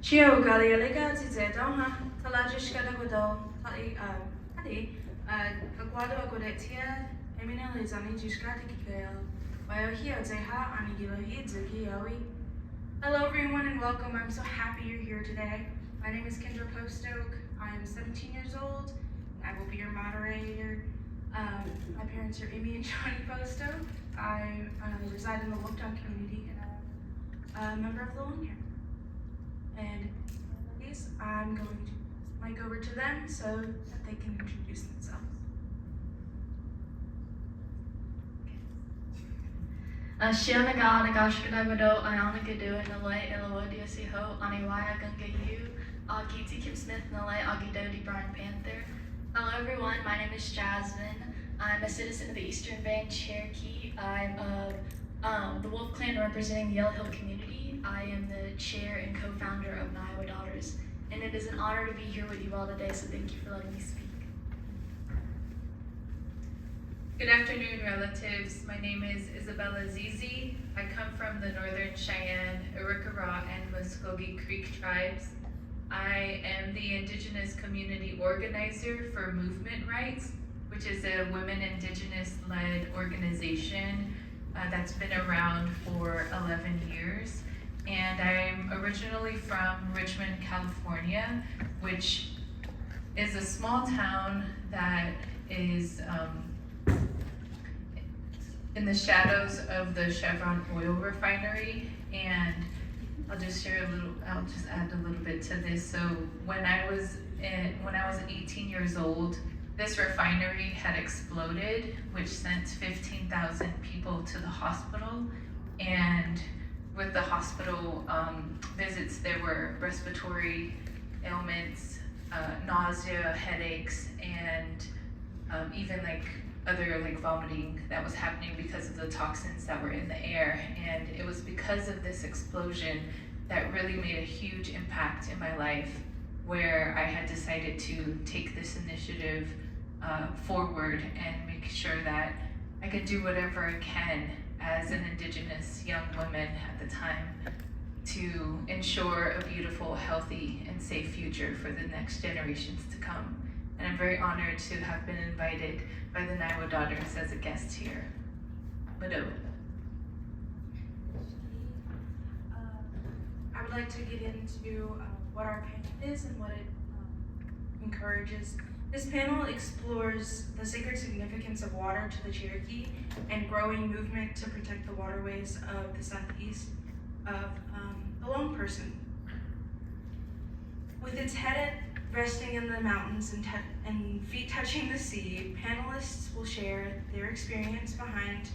Chio Galialega Zedonha, Talajish Gadagodo, Hadi, Aguado Agodetia, Emina Lizani Jishkatikil, Biohia Zeha, Anigilahi Zukiyowi. Hello everyone and welcome. I'm so happy you're here today. My name is Kendra Postoke. I am 17 years old. I will be your moderator. My parents are Amy and Johnny Postoke. I reside in the Wolftown community and I'm a member of the Long Hair. And please, I'm going to mic over to them so that they can introduce themselves. Shianaga Nagashkadagodo, Ionagadu, Nale, Elodia Siho, Aniwaya Gungayu, Kiti Kim Smith, Nale, Agidodi Brian Panther. Hello everyone, my name is Jasmine. I'm a citizen of the Eastern Band, Cherokee. I'm of the Wolf Clan representing the Yellow Hill community. I am the chair and co-founder of Iowa Daughters, and it is an honor to be here with you all today, so thank you for letting me speak. Good afternoon, relatives. My name is Isabella Zizi. I come from the Northern Cheyenne, Arikara, and Muskogee Creek tribes. I am the Indigenous Community Organizer for Movement Rights, which is a women Indigenous-led organization that's been around for 11 years. And I'm originally from Richmond, California, which is a small town that is in the shadows of the Chevron oil refinery. And I'll just add a little bit to this. So when I was 18 years old, this refinery had exploded, which sent 15,000 people to the hospital. And with the hospital visits, there were respiratory ailments, nausea, headaches, and even other vomiting that was happening because of the toxins that were in the air. And it was because of this explosion that really made a huge impact in my life, where I had decided to take this initiative forward and make sure that I could do whatever I can as an Indigenous young woman at the time to ensure a beautiful, healthy, and safe future for the next generations to come. And I'm very honored to have been invited by the Iowa Daughters as a guest here. Mado. I would like to get into what our panel is and what it encourages. This panel explores the sacred significance of water to the Cherokee and growing movement to protect the waterways of the southeast of the Lone Person. With its head resting in the mountains and feet touching the sea, panelists will share their experience behind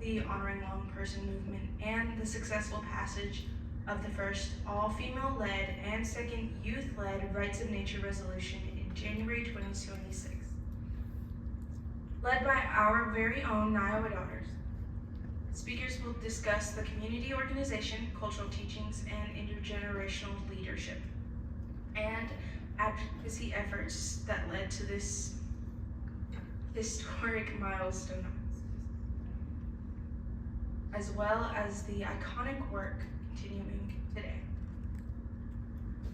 the Honoring Lone Person movement and the successful passage of the first all-female-led and second youth-led Rights of Nature resolution in January 2026. Led by our very own Iowa Daughters, speakers will discuss the community organization, cultural teachings, and intergenerational leadership, and advocacy efforts that led to this historic milestone, as well as the iconic work continuing today.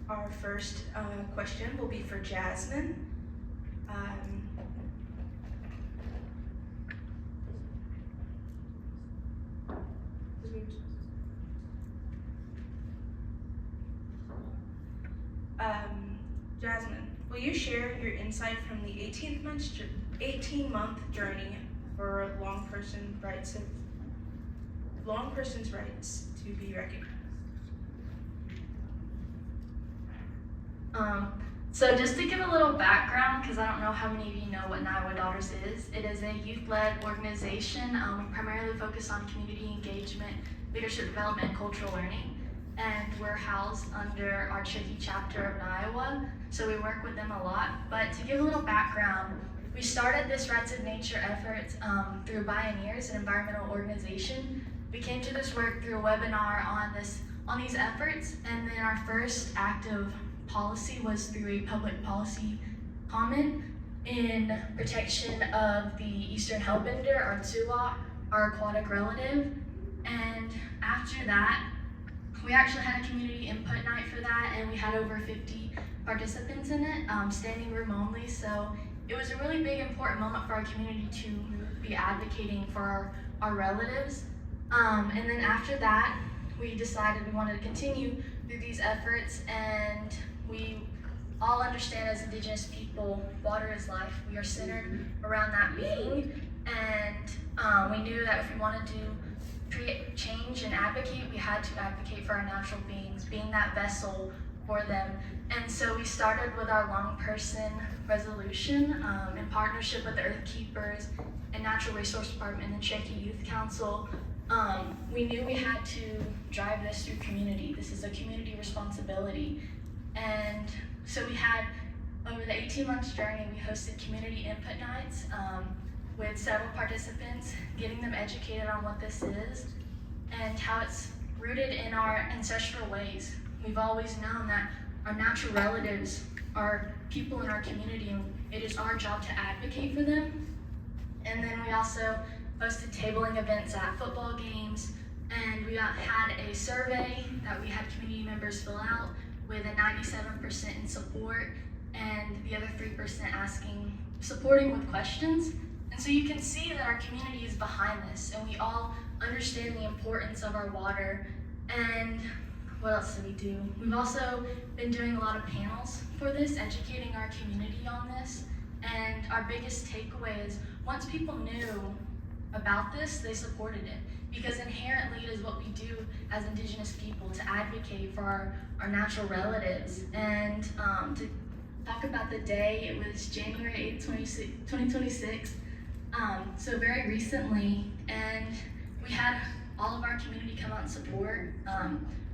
Our first question will be for Jasmine. Jasmine, will you share your insight from the 18-month journey for long person's rights to be recognized? So just to give a little background, because I don't know how many of you know what Iowa Daughters is. It is a youth-led organization. We primarily focus on community engagement, leadership development, and cultural learning. And we're housed under our Cherokee chapter of Iowa, so we work with them a lot. But to give a little background, we started this Rights of Nature effort through Bioneers, an environmental organization. We came to this work through a webinar on these efforts, and then our first active policy was through a public policy comment in protection of the eastern hellbender, our tuwak, our aquatic relative. And after that, we actually had a community input night for that, and we had over 50 participants in it, standing room only. So it was a really big, important moment for our community to be advocating for our relatives. And then after that, we decided we wanted to continue through these efforts, and we all understand as Indigenous people, water is life. We are centered around that being, and we knew that if we wanted to create change and advocate, we had to advocate for our natural beings, being that vessel for them. And so we started with our Long Person resolution in partnership with the Earth Keepers and Natural Resource Department and the Cherokee Youth Council. We knew we had to drive this through community. This is a community responsibility. And so we had, over the 18 months journey, we hosted community input nights with several participants, getting them educated on what this is and how it's rooted in our ancestral ways. We've always known that our natural relatives are people in our community, and it is our job to advocate for them. And then we also hosted tabling events at football games, and we had a survey that we had community members fill out with a 97% in support and the other 3% supporting with questions. And so you can see that our community is behind this, and we all understand the importance of our water. And what else do we do? We've also been doing a lot of panels for this, educating our community on this. And our biggest takeaway is once people knew about this, they supported it. Because inherently it is what we do as Indigenous people, to advocate for our natural relatives. And to talk about the day, it was January 8th, 2026. So very recently, and we had all of our community come out and support.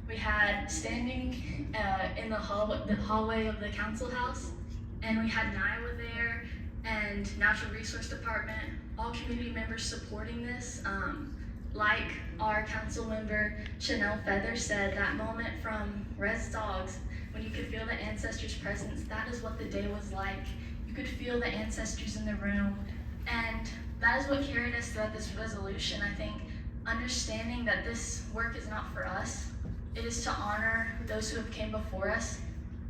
We had standing in the hallway of the council house, and we had NIWA there and Natural Resource Department, all community members supporting this. Like our council member Chanel Feather said, that moment from Res Dogs, when you could feel the ancestors' presence, that is what the day was like. You could feel the ancestors in the room, and that is what carried us throughout this resolution. I think understanding that this work is not for us, it is to honor those who have came before us,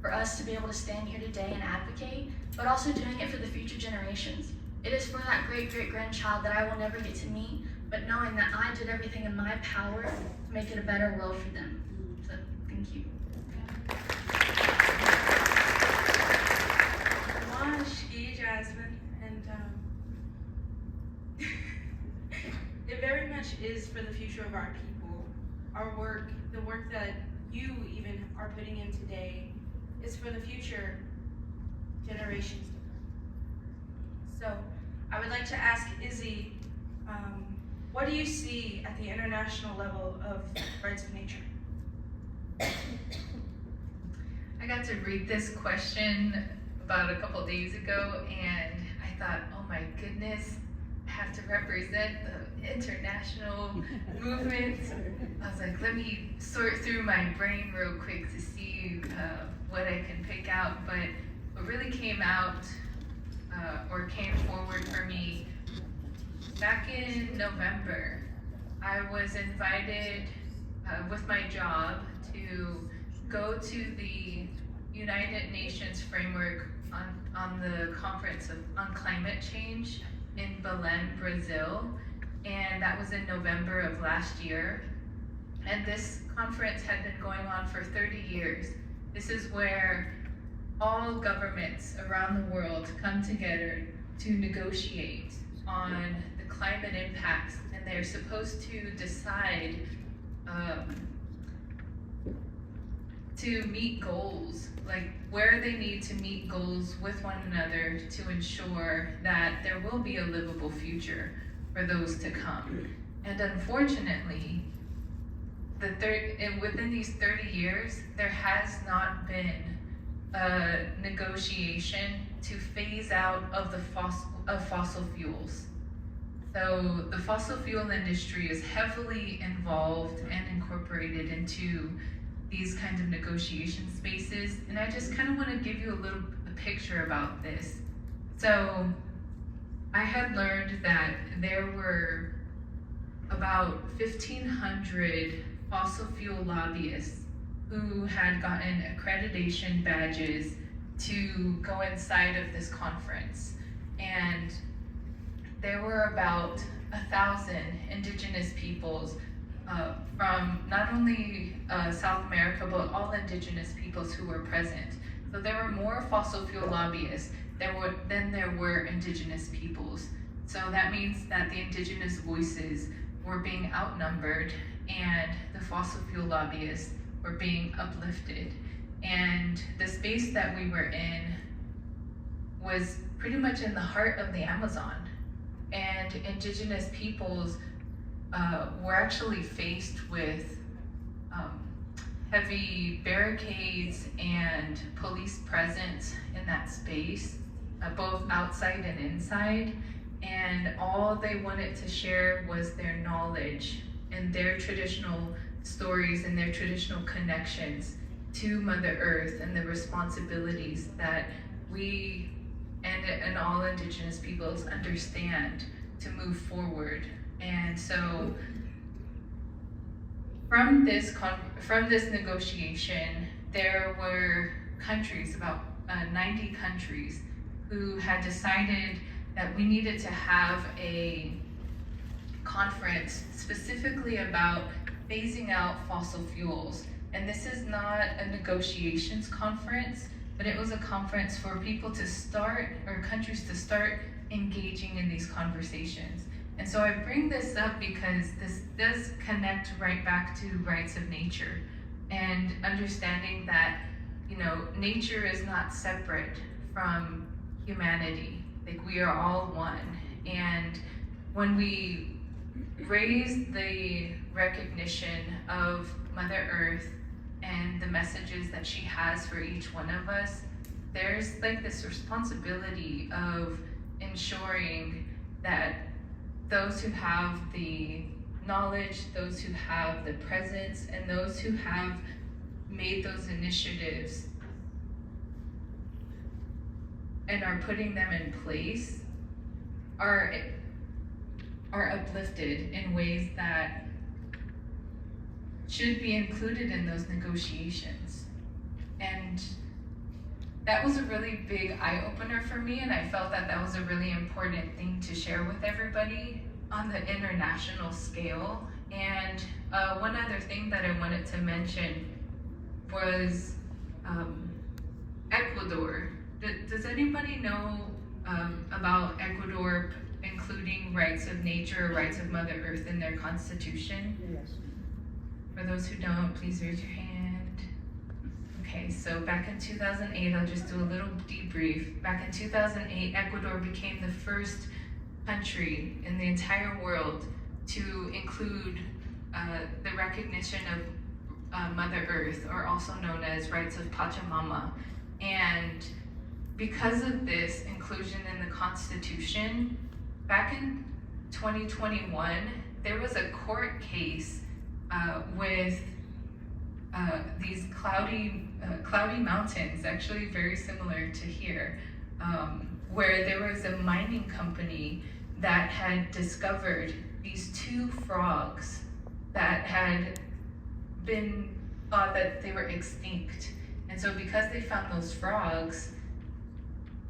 for us to be able to stand here today and advocate, but also doing it for the future generations. It is for that great-great-grandchild that I will never get to meet, but knowing that I did everything in my power to make it a better world for them. So, thank you. Washki, Jasmine, and it very much is for the future of our people. Our work, the work that you even are putting in today, is for the future generations to come. So, I would like to ask Izzy, what do you see at the international level of rights of nature? I got to read this question about a couple days ago, and I thought, oh my goodness, I have to represent the international movement. I was like, let me sort through my brain real quick to see what I can pick out. But what really came out or came forward for me, back in November, I was invited with my job to go to the United Nations framework on the conference on climate change in Belém, Brazil, and that was in November of last year. And this conference had been going on for 30 years. This is where all governments around the world come together to negotiate on the climate impacts, and they're supposed to decide to meet goals, like where they need to meet goals with one another to ensure that there will be a livable future for those to come. And unfortunately, within these 30 years, there has not been a negotiation to phase out of fossil fuels. So the fossil fuel industry is heavily involved and incorporated into these kinds of negotiation spaces. And I just kind of want to give you a picture about this. So I had learned that there were about 1,500 fossil fuel lobbyists who had gotten accreditation badges to go inside of this conference. And there were about 1,000 indigenous peoples from not only South America, but all indigenous peoples who were present. So there were more fossil fuel lobbyists than there were indigenous peoples. So that means that the indigenous voices were being outnumbered and the fossil fuel lobbyists were being uplifted. And the space that we were in was pretty much in the heart of the Amazon. And indigenous peoples were actually faced with heavy barricades and police presence in that space, both outside and inside. And all they wanted to share was their knowledge and their traditional stories and their traditional connections to Mother Earth and the responsibilities that we and all indigenous peoples understand to move forward. And so from this negotiation, there were countries, about 90 countries, who had decided that we needed to have a conference specifically about phasing out fossil fuels. And this is not a negotiations conference, but it was a conference for people to start, or countries to start engaging in these conversations. And so I bring this up because this does connect right back to rights of nature and understanding that, you know, nature is not separate from humanity. Like, we are all one. And when we raise the recognition of Mother Earth and the messages that she has for each one of us, there's like this responsibility of ensuring that those who have the knowledge, those who have the presence, and those who have made those initiatives and are putting them in place are uplifted in ways that should be included in those negotiations. And that was a really big eye-opener for me, and I felt that that was a really important thing to share with everybody on the international scale. And one other thing that I wanted to mention was Ecuador. Does anybody know about Ecuador including rights of nature, rights of Mother Earth in their constitution? Yes. For those who don't, please raise your hand. Okay, so back in 2008, I'll just do a little debrief. Back in 2008, Ecuador became the first country in the entire world to include the recognition of Mother Earth, or also known as rights of Pachamama. And because of this inclusion in the Constitution, back in 2021, there was a court case with these cloudy mountains, actually very similar to here, where there was a mining company that had discovered these two frogs that had been thought that they were extinct. And so because they found those frogs,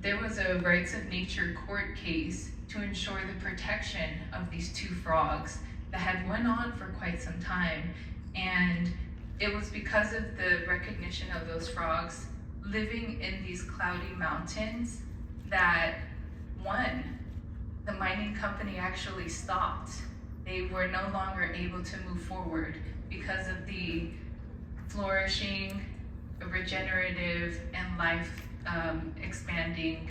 there was a rights of nature court case to ensure the protection of these two frogs that had went on for quite some time. And it was because of the recognition of those frogs living in these cloudy mountains that, one, the mining company actually stopped. They were no longer able to move forward because of the flourishing, regenerative, and life expanding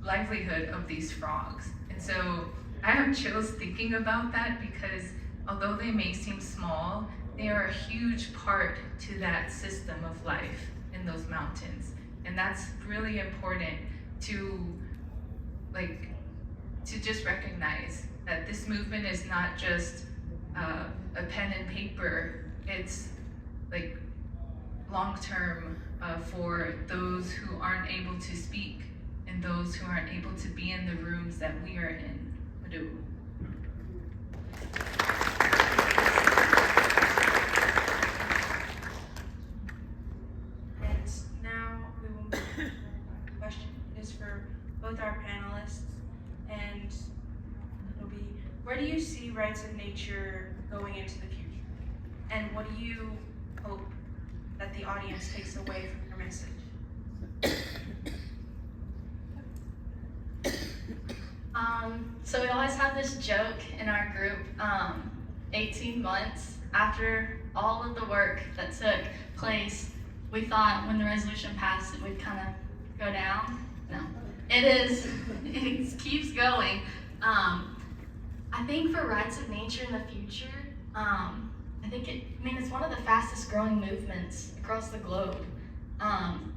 livelihood of these frogs. And so I have chills thinking about that, because although they may seem small, they are a huge part to that system of life in those mountains. And that's really important to just recognize that this movement is not just a pen and paper. It's like long-term for those who aren't able to speak and those who aren't able to be in the rooms that we are in. rights of nature going into the future? And what do you hope that the audience takes away from your message? So we always have this joke in our group, 18 months after all of the work that took place, we thought when the resolution passed it would kind of go down. No, it keeps going. I think for rights of nature in the future, it's one of the fastest growing movements across the globe. And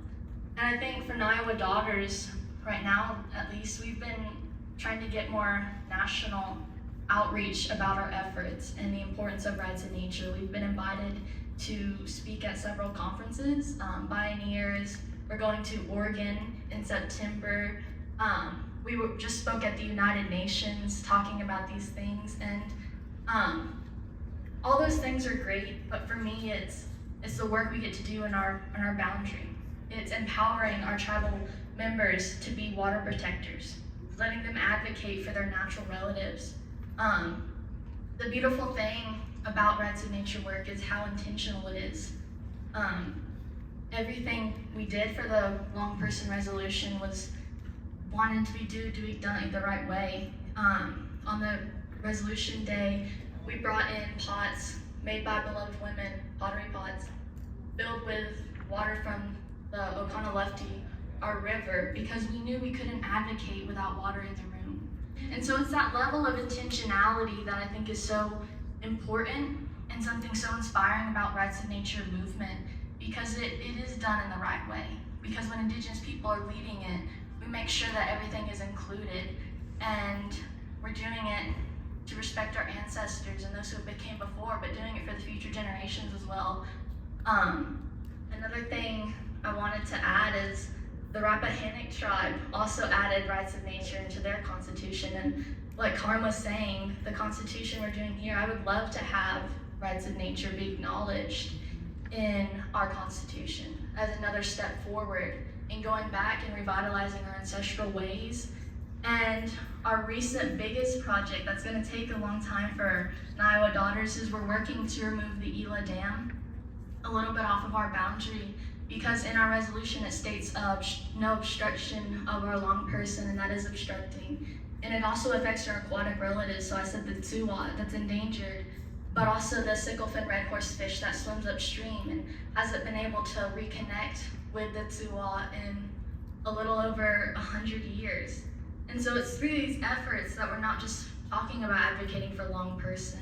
I think for Iowa Daughters, right now at least, we've been trying to get more national outreach about our efforts and the importance of rights in nature. We've been invited to speak at several conferences, Pioneers. We're going to Oregon in September. We just spoke at the United Nations talking about these things, and all those things are great, but for me it's the work we get to do in our boundary. It's empowering our tribal members to be water protectors, letting them advocate for their natural relatives. The beautiful thing about rights of nature work is how intentional it is. Everything we did for the long person resolution was wanting to be done the right way. On the resolution day, we brought in pots made by beloved women, pottery pots, filled with water from the Oconaluftee, our river, because we knew we couldn't advocate without water in the room. And so it's that level of intentionality that I think is so important and something so inspiring about rights of nature movement, because it is done in the right way. Because when Indigenous people are leading it, we make sure that everything is included, and we're doing it to respect our ancestors and those who came before, but doing it for the future generations as well. Another thing I wanted to add is the Rappahannock tribe also added rights of nature into their constitution. And like Carm was saying, the constitution we're doing here, I would love to have rights of nature be acknowledged in our constitution as another step forward in going back and revitalizing our ancestral ways. And our recent biggest project that's going to take a long time for Iowa Daughters is we're working to remove the Ela Dam a little bit off of our boundary, because in our resolution it states no obstruction of our long person, and that is obstructing. And it also affects our aquatic relatives, so I said the tuat that's endangered, but also the sickle-fin red horsefish that swims upstream and hasn't been able to reconnect with the tuat in a little over 100 years. And so it's through these efforts that we're not just talking about advocating for long person,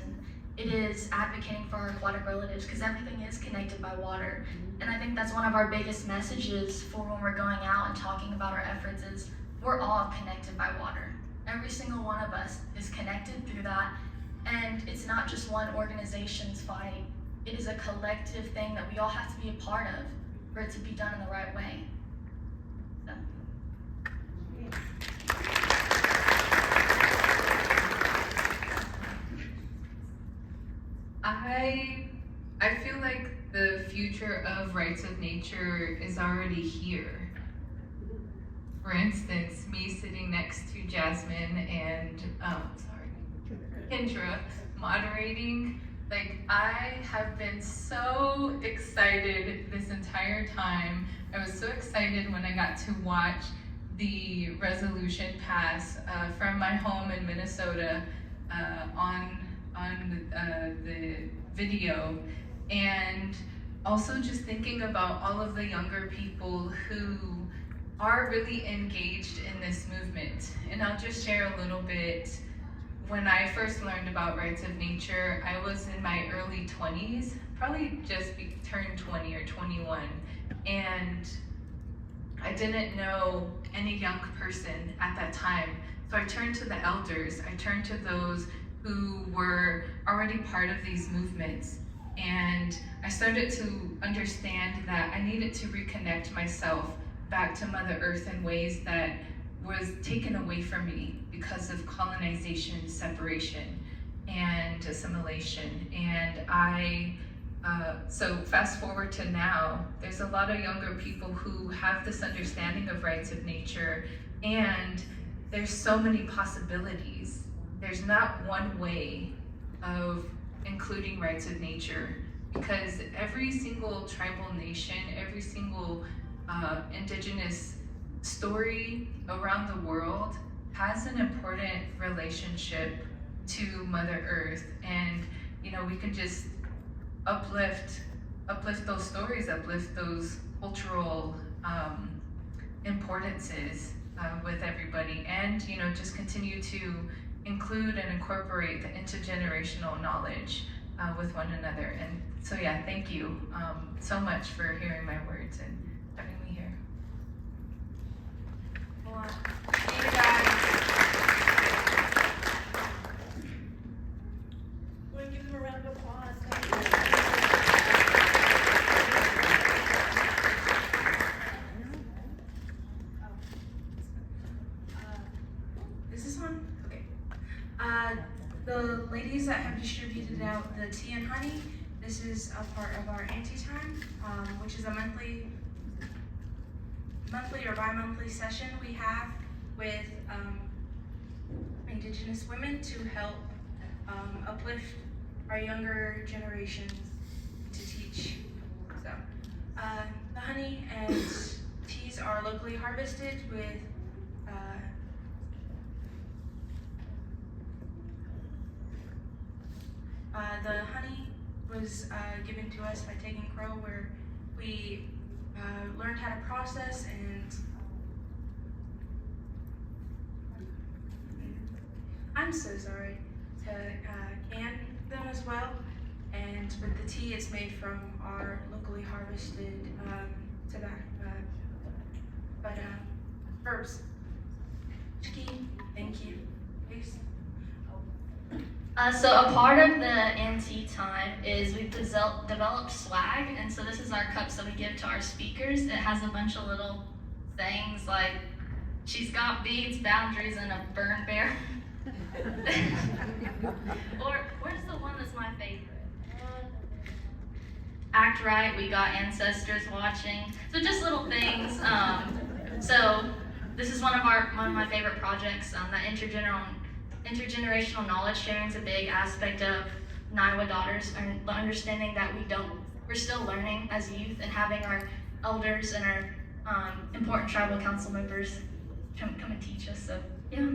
it is advocating for our aquatic relatives, because everything is connected by water. And I think that's one of our biggest messages for when we're going out and talking about our efforts is we're all connected by water. Every single one of us is connected through that, and it's not just one organization's fight. It is a collective thing that we all have to be a part of for it to be done in the right way. So. I feel like the future of rights of nature is already here. For instance, me sitting next to Jasmine and Kendra moderating, like I have been so excited this entire time. I was so excited when I got to watch the resolution pass from my home in Minnesota on the video, and also just thinking about all of the younger people who are really engaged in this movement. And I'll just share a little bit. When I first learned about rights of nature, I was in my early 20s, probably just turned 20 or 21, and I didn't know any young person at that time. So I turned to the elders, I turned to those who were already part of these movements. And I started to understand that I needed to reconnect myself back to Mother Earth in ways that was taken away from me because of colonization, separation, and assimilation. And so fast forward to now, there's a lot of younger people who have this understanding of rights of nature, and there's so many possibilities. There's not one way of including rights of nature, because every single tribal nation, every single indigenous story around the world has an important relationship to Mother Earth, and we can just uplift those stories, uplift those cultural importances with everybody, and just continue to include and incorporate the intergenerational knowledge with one another. And so yeah, thank you so much for hearing my words and having me here. Well, thank you guys. We'll give them a round of applause. Is this on? Okay. The ladies that have distributed out the tea and honey, this is a part of our auntie time, which is a monthly or bi-monthly session we have with Indigenous women to help uplift our younger generations to teach. So, the honey and teas are locally harvested with the honey was given to us by Taking Crow, where we learned how to process and I'm so sorry to can them as well. And with the tea, it's made from our locally harvested herbs. Chiki, thank you. Please. So a part of the NT time is we've developed swag, and so this is our cups that we give to our speakers. It has a bunch of little things like, she's got beads, boundaries, and a burn bear. Or where's the one that's my favorite? Act right, we got ancestors watching. So just little things. So this is one of my favorite projects. That intergenerational knowledge sharing is a big aspect of Niwa Daughters, and the understanding that we're still learning as youth, and having our elders and our important tribal council members come and teach us. So yeah.